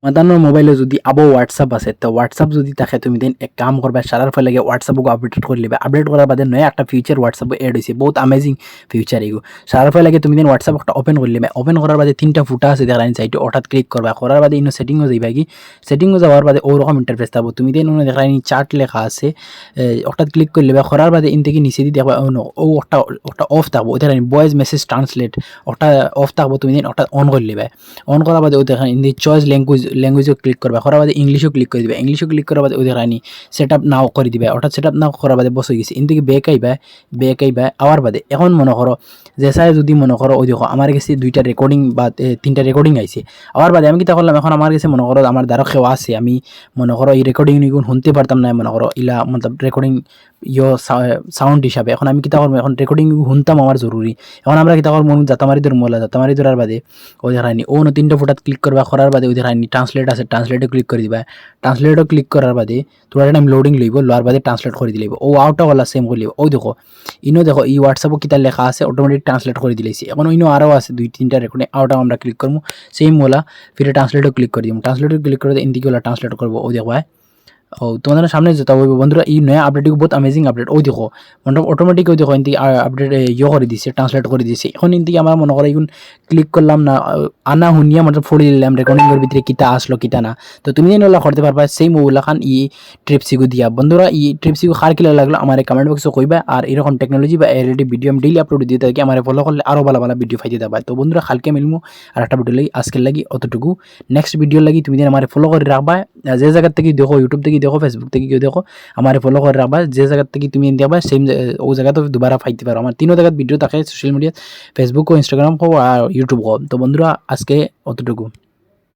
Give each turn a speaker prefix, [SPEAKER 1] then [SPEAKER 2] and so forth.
[SPEAKER 1] তোমাদের মোবাইলে যদি আবো হোয়াটসঅ্যাপ আছে তো হোয়াটসঅ্যাপ যদি থাকে তুমি দিন এক কাম করবে সারার ফলে লাগে হোয়াটসঅ্যাপকে আপডেট করে নেবে আপডেট করার বাদে নয় একটা ফিচার হোয়াটসঅ্যাপে এড হয়েছে বহুত অ্যামেজিং ফিচার এগুলো সারার ফলে লাগে তুমি দিন হোয়াটসঅ্যাপ একটা ওপেন করে নেবে ওপেন করার বাদে তিনটা ফুটা আছে দেখার সাইটে হঠাৎ ক্লিক করবা করার বাদে ইনো সেটিংও যাইবা কি সেটিংও যাওয়ার বাদে ওরকম ইন্টারফেস থাকবো তুমি দিন দেখা চার্ট লেখা আছে হঠাৎ ক্লিক করে নেবে করার বাদে ইন থেকে নিচে দিয়ে দেখবা ও একটা অফ থাকবো ওদের ভয়েস মেসেজ ট্রান্সলেট ওটা অফ থাকবো তুমি দিন ওটা অন করে নেবে অন করার বাদে ওদের ইন চয়েস ল্যাঙ্গুয়েজও ক্লিক করবা করার বাদে ইংলিশও ক্লিক করে দিবে ইংলিশও ক্লিক করার বাদে ওদের রানি সেট আপ নাও করে দিবে ওটা সেট আপ নাও করার বাদে বসে গেছে ইন থেকে ব্যাক আইবা আওয়ার বাদে এখন মনে করো যে সাই যদি মনে করো ওই দেখো আমার কাছে দুইটা রেকর্ডিং বা তিনটা রেকর্ডিং আইছে আওয়ার বাদে আমি কি তা করলাম এখন আমার কাছে মনে করো আমার দ্বারা খেওয়া আছে আমি মনে করো এই রেকর্ডিং নিগুণ শুনতে পারতাম না মনে করো ইলা মতলব রেকর্ডিং সাউন্ড হিসাবে এখন আমি কিতা করবো এখন রেকর্ডিং শুনতাম আমার জরুরি এখন আমরা কিতা করবো জাতামারি ধরার বাদে ওই দেখায়নি ও তিনটা ফোটাত ক্লিক করবা করার বাদে ওই দেখায়নি ট্রান্সলেট আছে ট্রান্সলেটে ক্লিক করে দিবা ট্রান্সলেটও ক্লিক করার বাদে তোরা টাইম লোডিং লইব লোয়ার বাদে ট্রান্সলেট করে দিলে ও আউটটা গলা সেম করে লিব ওই দেখো ইনো দেখো এই হোয়াটসঅ্যাপও কিতা লেখা আছে অটোমেটিক ট্রান্সলেট করে দিলেছি এখন ইনো আরও আছে দুই তিনটা রেকর্ডিং আউটটাও আমরা ক্লিক করবো সেম ওলা ফিরে ট্রান্সলেটও ক্লিক করে দিব ট্রান্সলেটও ক্লিক করে ইন্দিকে ওলা ট্রান্সলেট করবো ওই দেখো ও তোমাদের সামনে যেতে হবে বন্ধুরা এই নয়া আপডেট বহুত অ্যামেজিং আপডেট ওই দেখো মানে অটোমেটিক ওই দেখো ইন্দি আপডেট করে দিছে ট্রান্সলেট করে দিছে এখন ইন্দি আমরা মনে করি এখন ক্লিক করলাম না আনা শুনিয়া মানে ফোড়ে দিলাম রেকর্ডিংয়ের ভিতরে কিতা আসলো কিতা না তো তুমি যেন ওলা করতে পারবা সেই ওগুলা খান ই ট্রিপসিগু দিয়া বন্ধুরা ই ট্রিপসিগু খার কিলা লাগলো আমার কমেন্ট বক্সে কইবা আর এরকম টেকনোলজি বা রিলেটিভ ভিডিও আমি ডেইলি আপলোড দিয়ে থাকি আমার ফলো করলে আরও ভালো ভালো ভিডিও পাইতে দেবা তো বন্ধুরা কালকে মিলমু আর একটা ভিডিও লাগি আজকের লাগি অতটুকু নেক্সট ভিডিও লাগি তুমি যেন আমার ফলো করে রাখবা যে জায়গা থেকে দেখো ইউটিউব থেকে দেখো ফেসবুক থেকে কেউ দেখো আমার ফলো করে রাখবা যে জায়গা থেকে তুমি দেবা সেম ও জায়গা তো দুবারা পাইতে পারো আমার তিনও জায়গায় ভিডিও থাকে সোশ্যাল মিডিয়া ফেসবুক ও ইনস্টাগ্রাম হোক আর ইউটিউব হোক তো বন্ধুরা আজকে অতটুকু।